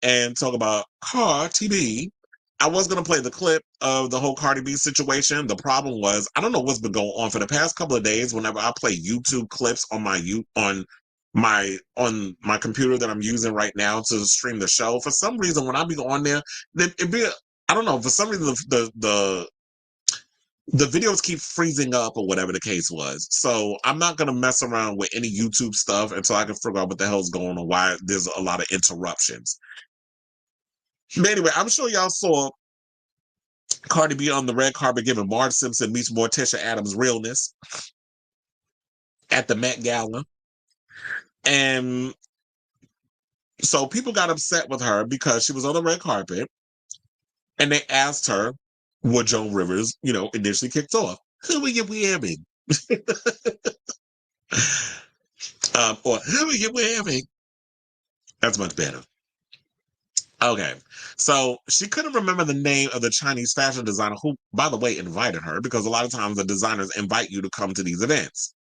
and talk about Cardi B. I was gonna play the clip of the whole Cardi B situation. The problem was I don't know what's been going on for the past couple of days. Whenever I play YouTube clips on my computer that I'm using right now to stream the show, for some reason when I be on there, it be I don't know, for some reason the videos keep freezing up or whatever the case was. So I'm not going to mess around with any YouTube stuff until I can figure out what the hell's going on, why there's a lot of interruptions. But anyway, I'm sure y'all saw Cardi B on the red carpet giving Marge Simpson meets Morticia Adams realness at the Met Gala. And so people got upset with her because she was on the red carpet and they asked her what Joan Rivers, initially kicked off. Who are you wearing? Or who are you wearing? That's much better. Okay. So she couldn't remember the name of the Chinese fashion designer who, by the way, invited her, because a lot of times the designers invite you to come to these events.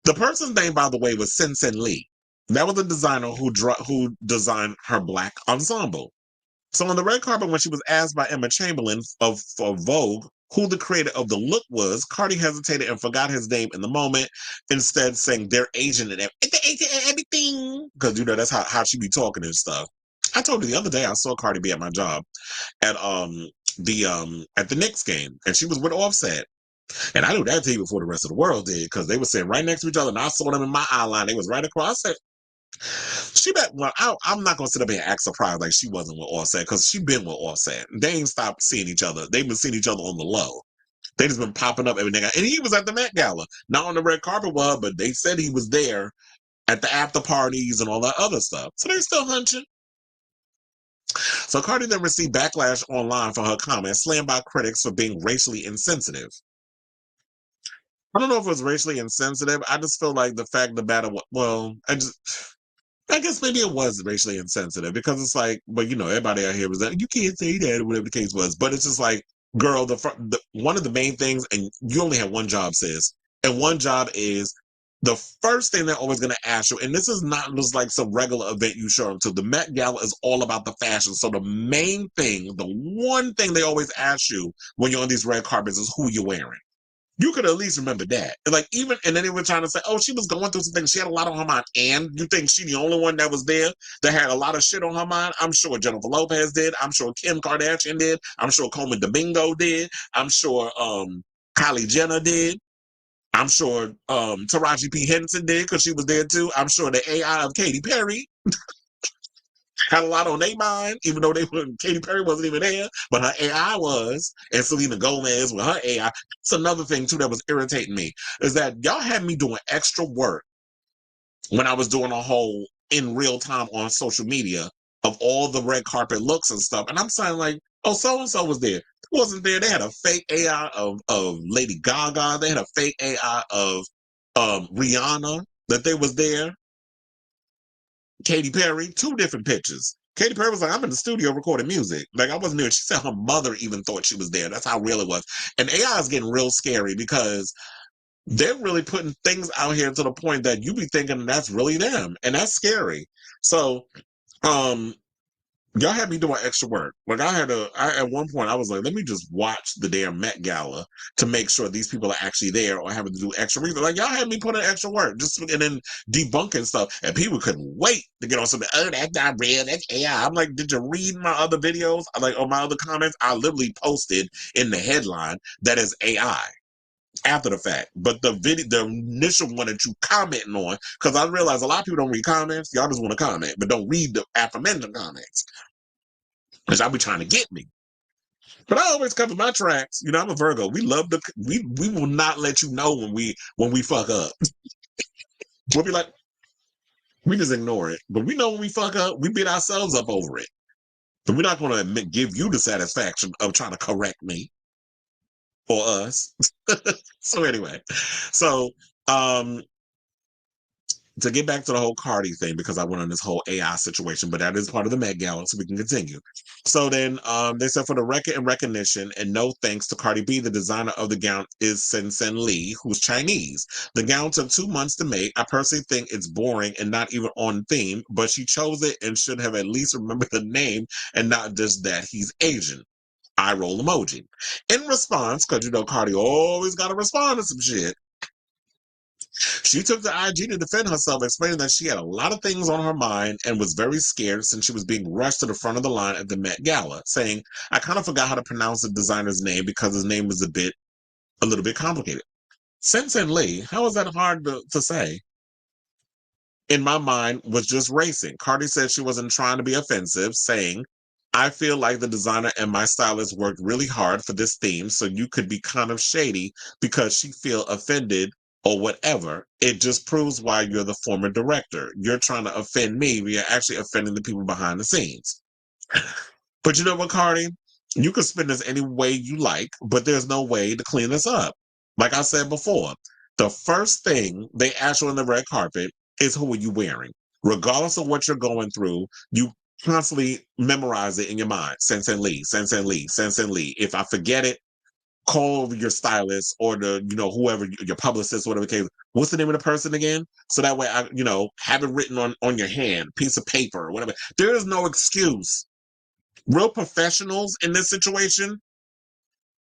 The person's name, by the way, was Sin Lee. That was the designer who designed her black ensemble. So on the red carpet, when she was asked by Emma Chamberlain of Vogue who the creator of the look was, Cardi hesitated and forgot his name in the moment, instead saying their agent and everything. Because, that's how she be talking and stuff. I told you the other day I saw Cardi B at my job at the Knicks game, and she was with Offset. And I knew that to you before the rest of the world did, because they were sitting right next to each other, and I saw them in my eye line. They was right across. I said, I'm not gonna sit up here and act surprised like she wasn't with Offset, because she been with Offset. They ain't stopped seeing each other. They've been seeing each other on the low. They just been popping up everything. And he was at the Met Gala, not on the red carpet, but they said he was there at the after parties and all that other stuff. So they're still hunching. So Cardi then received backlash online for her comments, slammed by critics for being racially insensitive. I don't know if it was racially insensitive. I just feel like the fact of the matter, I guess maybe it was racially insensitive, because it's like, but everybody out here was like, you can't say that, or whatever the case was. But it's just like, girl, one of the main things, and you only have one job, sis, and one job is the first thing they're always going to ask you, and this is not just like some regular event you show up to. The Met Gala is all about the fashion. So the main thing, the one thing they always ask you when you're on these red carpets is who you're wearing. You could at least remember that. And then they were trying to say, oh, she was going through some things. She had a lot on her mind. And you think she the only one that was there that had a lot of shit on her mind? I'm sure Jennifer Lopez did. I'm sure Kim Kardashian did. I'm sure Coleman Domingo did. I'm sure Kylie Jenner did. I'm sure Taraji P. Henson did, because she was there too. I'm sure the AI of Katy Perry had a lot on their mind, even though Katy Perry wasn't even there, but her AI was, and Selena Gomez with her AI. It's another thing too that was irritating me, is that y'all had me doing extra work when I was doing a whole in real time on social media of all the red carpet looks and stuff, and I'm saying like, oh, so and so was there. Who wasn't there? They had a fake AI of Lady Gaga. They had a fake AI of Rihanna that they was there. Katy Perry, two different pictures. Katy Perry was like, I'm in the studio recording music. Like, I wasn't there. She said her mother even thought she was there. That's how real it was. And AI is getting real scary, because they're really putting things out here to the point that you be thinking that's really them. And that's scary. So, y'all had me doing extra work. Like, at one point I was like, let me just watch the damn Met Gala to make sure these people are actually there, or having to do extra research. Like, y'all had me put in extra work, and then debunking stuff, and people couldn't wait to get on something. Oh, that's not real, that's AI. I'm like, did you read my other videos? On my other comments, I literally posted in the headline that is AI after the fact. But the initial one that you commenting on, because I realize a lot of people don't read comments. Y'all just want to comment, but don't read the aforementioned comments, because y'all be trying to get me. But I always cover my tracks. I'm a Virgo. We love we will not let you know when we fuck up. We'll be like, we just ignore it. But we know when we fuck up, we beat ourselves up over it. But we're not going to give you the satisfaction of trying to correct me or us. So anyway, so to get back to the whole Cardi thing, because I went on this whole AI situation, but that is part of the Met Gala, so we can continue. So then they said, for the record and recognition, and no thanks to Cardi B, the designer of the gown is Sen Lee, who's Chinese. The gown took 2 months to make. I personally think it's boring and not even on theme, but she chose it and should have at least remembered the name and not just that he's Asian. Eye roll emoji. In response, because you know Cardi always got to respond to some shit, she took to IG to defend herself, explaining that she had a lot of things on her mind and was very scared since she was being rushed to the front of the line at the Met Gala, saying, I kind of forgot how to pronounce the designer's name because his name was a little bit complicated. Sen Lee, how is that hard to say? In my mind, was just racing. Cardi said she wasn't trying to be offensive, saying, I feel like the designer and my stylist worked really hard for this theme, so you could be kind of shady because she feel offended or whatever. It just proves why you're the former director. You're trying to offend me, but you're actually offending the people behind the scenes. But you know what, Cardi? You can spin this any way you like, but there's no way to clean this up. Like I said before, the first thing they ask you on the red carpet is, who are you wearing? Regardless of what you're going through, you constantly memorize it in your mind. Sen Lee, Sen Lee, Sen Lee. If I forget it, call over your stylist or whoever, your publicist, whatever the case. What's the name of the person again? So that way I have it written on your hand, piece of paper or whatever. There is no excuse. Real professionals in this situation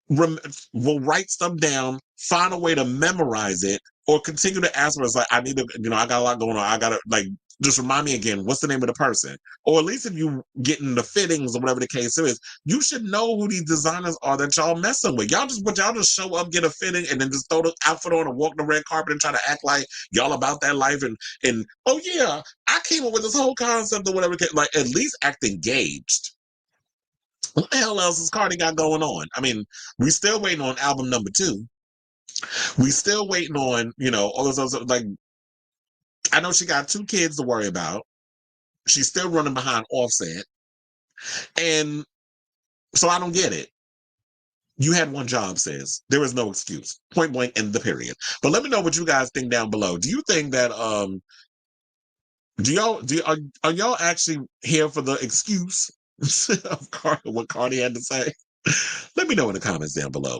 will write stuff down, find a way to memorize it, or continue to ask for it. It's like, I need to, I got a lot going on. I got to, just remind me again, what's the name of the person? Or at least if you get in the fittings or whatever the case is, you should know who these designers are that y'all messing with. Y'all just show up, get a fitting, and then just throw the outfit on and walk the red carpet and try to act like y'all about that life. And oh yeah, I came up with this whole concept or whatever. Like, at least act engaged. What the hell else has Cardi got going on? I mean, we still waiting on album number 2. We still waiting on, all those other, like, I know she got 2 kids to worry about. She's still running behind Offset. And so I don't get it. You had one job, sis. There is no excuse. Point blank in the period. But let me know what you guys think down below. Do you think that are y'all actually here for the excuse of what Cardi had to say? Let me know in the comments down below.